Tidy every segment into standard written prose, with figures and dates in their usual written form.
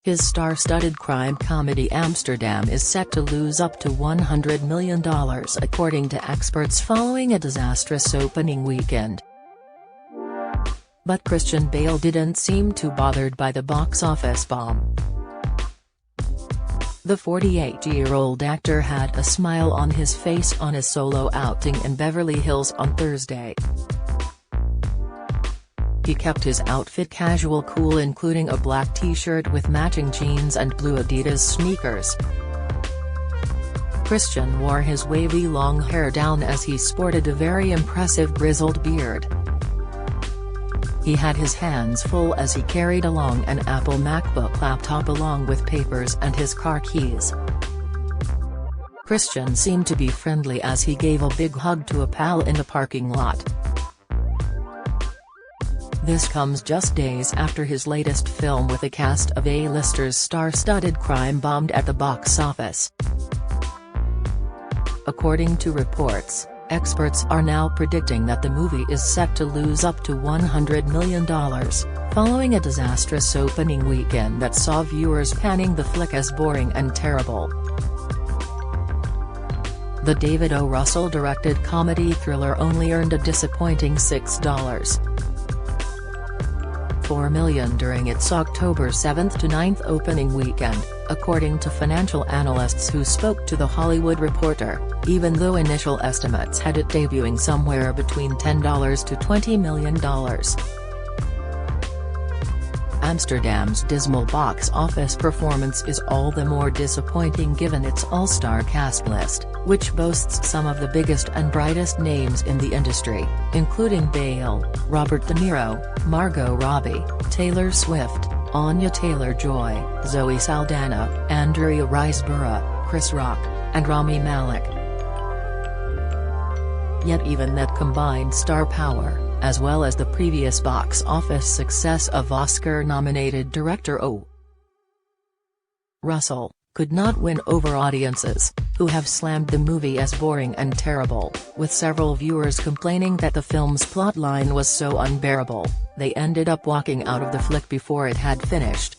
His star-studded crime comedy Amsterdam is set to lose up to $100 million according to experts following a disastrous opening weekend. But Christian Bale didn't seem too bothered by the box office bomb. The 48-year-old actor had a smile on his face on his solo outing in Beverly Hills on Thursday. He kept his outfit casual cool, including a black t-shirt with matching jeans and blue Adidas sneakers. Christian wore his wavy long hair down as he sported a very impressive grizzled beard. He had his hands full as he carried along an Apple MacBook laptop along with papers and his car keys. Christian seemed to be friendly as he gave a big hug to a pal in the parking lot. This comes just days after his latest film with a cast of A-listers star-studded crime bombed at the box office. According to reports, experts are now predicting that the movie is set to lose up to $100 million, following a disastrous opening weekend that saw viewers panning the flick as boring and terrible. The David O. Russell-directed comedy thriller only earned a disappointing $6.4 million during its October 7 to 9 opening weekend, according to financial analysts who spoke to The Hollywood Reporter, even though initial estimates had it debuting somewhere between $10 to $20 million. Amsterdam's dismal box office performance is all the more disappointing given its all-star cast list, which boasts some of the biggest and brightest names in the industry, including Bale, Robert De Niro, Margot Robbie, Taylor Swift, Anya Taylor-Joy, Zoe Saldana, Andrea Riseborough, Chris Rock, and Rami Malek. Yet even that combined star power, as well as the previous box office success of Oscar-nominated director O. Russell, could not win over audiences, who have slammed the movie as boring and terrible, with several viewers complaining that the film's plotline was so unbearable, they ended up walking out of the flick before it had finished.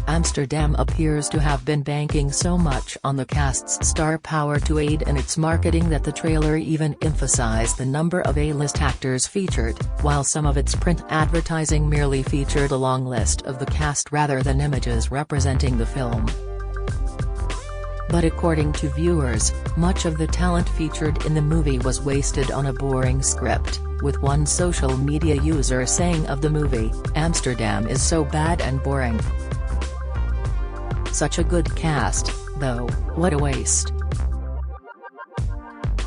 Amsterdam appears to have been banking so much on the cast's star power to aid in its marketing that the trailer even emphasized the number of A-list actors featured, while some of its print advertising merely featured a long list of the cast rather than images representing the film. But according to viewers, much of the talent featured in the movie was wasted on a boring script, with one social media user saying of the movie, "Amsterdam is so bad and boring. Such a good cast, though, what a waste."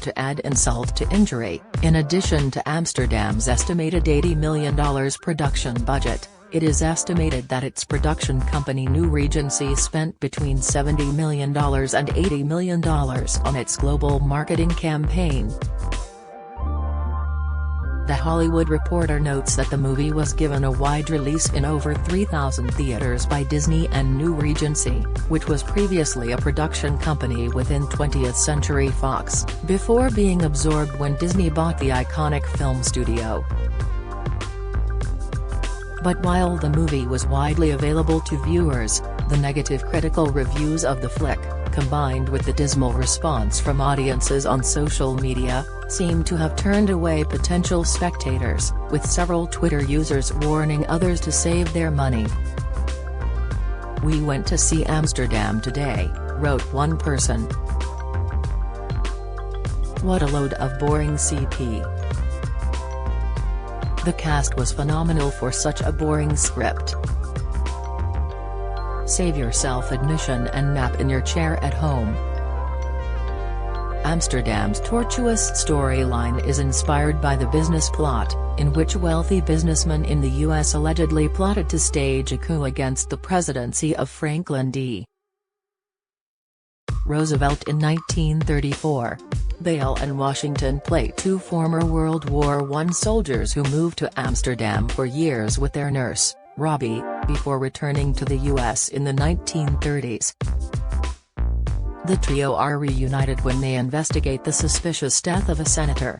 To add insult to injury, in addition to Amsterdam's estimated $80 million production budget, it is estimated that its production company New Regency spent between $70 million and $80 million on its global marketing campaign. The Hollywood Reporter notes that the movie was given a wide release in over 3,000 theaters by Disney and New Regency, which was previously a production company within 20th Century Fox, before being absorbed when Disney bought the iconic film studio. But while the movie was widely available to viewers, the negative critical reviews of the flick, combined with the dismal response from audiences on social media, seem to have turned away potential spectators, with several Twitter users warning others to save their money. "We went to see Amsterdam today," wrote one person. "What a load of boring CP. The cast was phenomenal for such a boring script. Save yourself admission and nap in your chair at home." Amsterdam's tortuous storyline is inspired by the business plot, in which wealthy businessmen in the U.S. allegedly plotted to stage a coup against the presidency of Franklin D. Roosevelt in 1934. Bale and Washington play two former World War I soldiers who moved to Amsterdam for years with their nurse, Robbie, before returning to the U.S. in the 1930s. The trio are reunited when they investigate the suspicious death of a senator.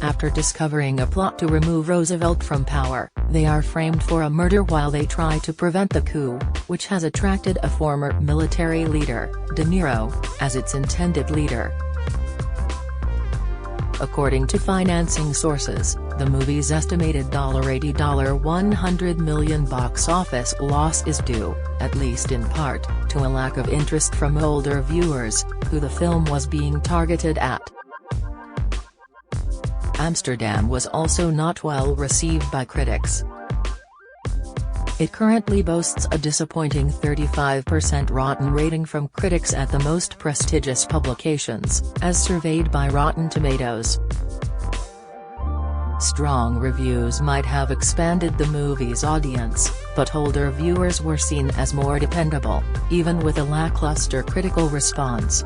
After discovering a plot to remove Roosevelt from power, they are framed for a murder while they try to prevent the coup, which has attracted a former military leader, De Niro, as its intended leader. According to financing sources, the movie's estimated $100 million box office loss is due, at least in part, to a lack of interest from older viewers, who the film was being targeted at. Amsterdam was also not well received by critics. It currently boasts a disappointing 35% Rotten rating from critics at the most prestigious publications, as surveyed by Rotten Tomatoes. Strong reviews might have expanded the movie's audience, but older viewers were seen as more dependable, even with a lackluster critical response.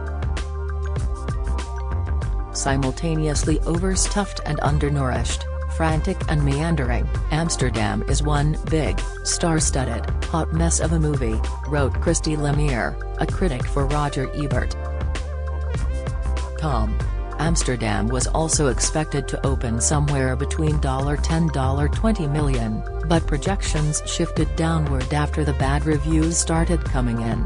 Simultaneously overstuffed and undernourished, frantic and meandering, Amsterdam is one big, star-studded, hot mess of a movie, wrote Christy Lemire, a critic for Roger Ebert. Amsterdam was also expected to open somewhere between $10 and $20 million, but projections shifted downward after the bad reviews started coming in.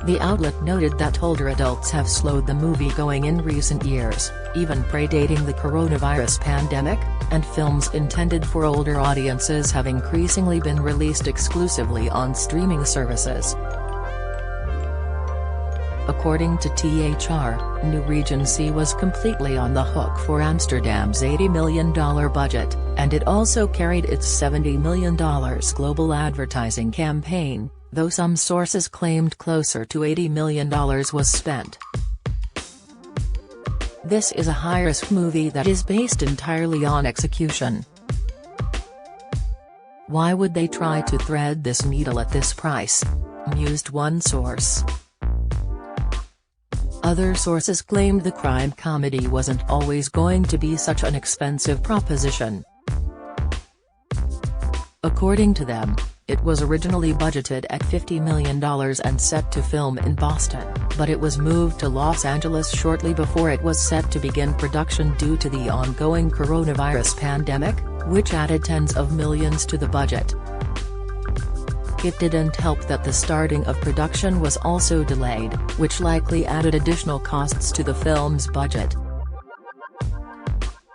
The outlet noted that older adults have slowed the movie going in recent years, even predating the coronavirus pandemic, and films intended for older audiences have increasingly been released exclusively on streaming services. According to THR, New Regency was completely on the hook for Amsterdam's $80 million budget, and it also carried its $70 million global advertising campaign, though some sources claimed closer to $80 million was spent. This is a high-risk movie that is based entirely on execution. Why would they try to thread this needle at this price? Mused one source. Other sources claimed the crime comedy wasn't always going to be such an expensive proposition. According to them, it was originally budgeted at $50 million and set to film in Boston, but it was moved to Los Angeles shortly before it was set to begin production due to the ongoing coronavirus pandemic, which added tens of millions to the budget. It didn't help that the starting of production was also delayed, which likely added additional costs to the film's budget.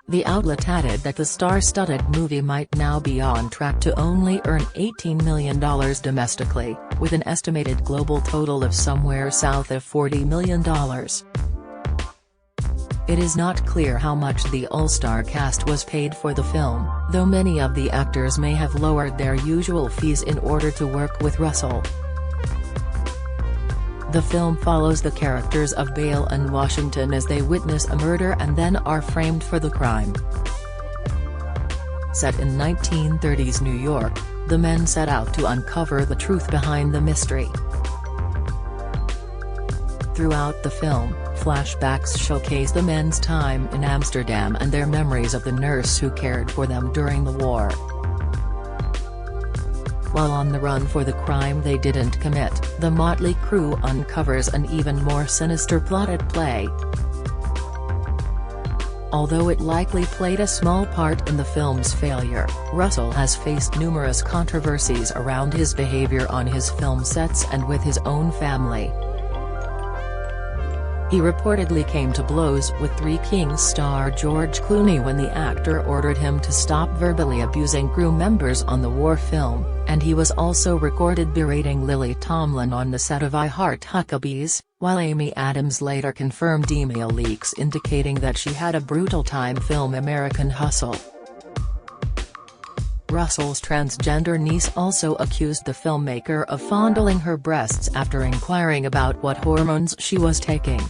The outlet added that the star-studded movie might now be on track to only earn $18 million domestically, with an estimated global total of somewhere south of $40 million. It is not clear how much the all-star cast was paid for the film, though many of the actors may have lowered their usual fees in order to work with Russell. The film follows the characters of Bale and Washington as they witness a murder and then are framed for the crime. Set in 1930s New York, the men set out to uncover the truth behind the mystery. Throughout the film, flashbacks showcase the men's time in Amsterdam and their memories of the nurse who cared for them during the war. While on the run for the crime they didn't commit, the motley crew uncovers an even more sinister plot at play. Although it likely played a small part in the film's failure, Russell has faced numerous controversies around his behavior on his film sets and with his own family. He reportedly came to blows with Three Kings star George Clooney when the actor ordered him to stop verbally abusing crew members on the war film, and he was also recorded berating Lily Tomlin on the set of I Heart Huckabees, while Amy Adams later confirmed email leaks indicating that she had a brutal time film American Hustle. Russell's transgender niece also accused the filmmaker of fondling her breasts after inquiring about what hormones she was taking.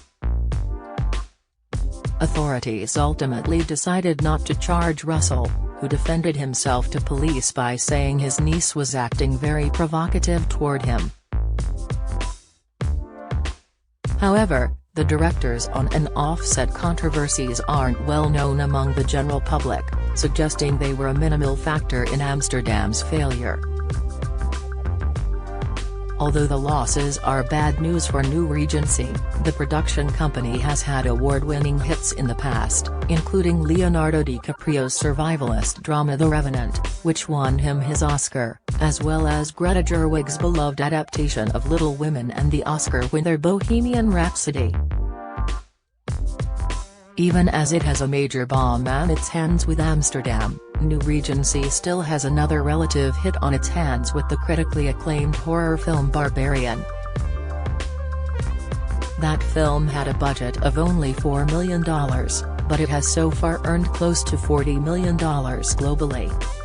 Authorities ultimately decided not to charge Russell, who defended himself to police by saying his niece was acting very provocative toward him. However, the director's on- and off-set controversies aren't well known among the general public, suggesting they were a minimal factor in Amsterdam's failure. Although the losses are bad news for New Regency, the production company has had award-winning hits in the past, including Leonardo DiCaprio's survivalist drama The Revenant, which won him his Oscar, as well as Greta Gerwig's beloved adaptation of Little Women and the Oscar winner Bohemian Rhapsody. Even as it has a major bomb on its hands with Amsterdam, New Regency still has another relative hit on its hands with the critically acclaimed horror film Barbarian. That film had a budget of only $4 million, but it has so far earned close to $40 million globally.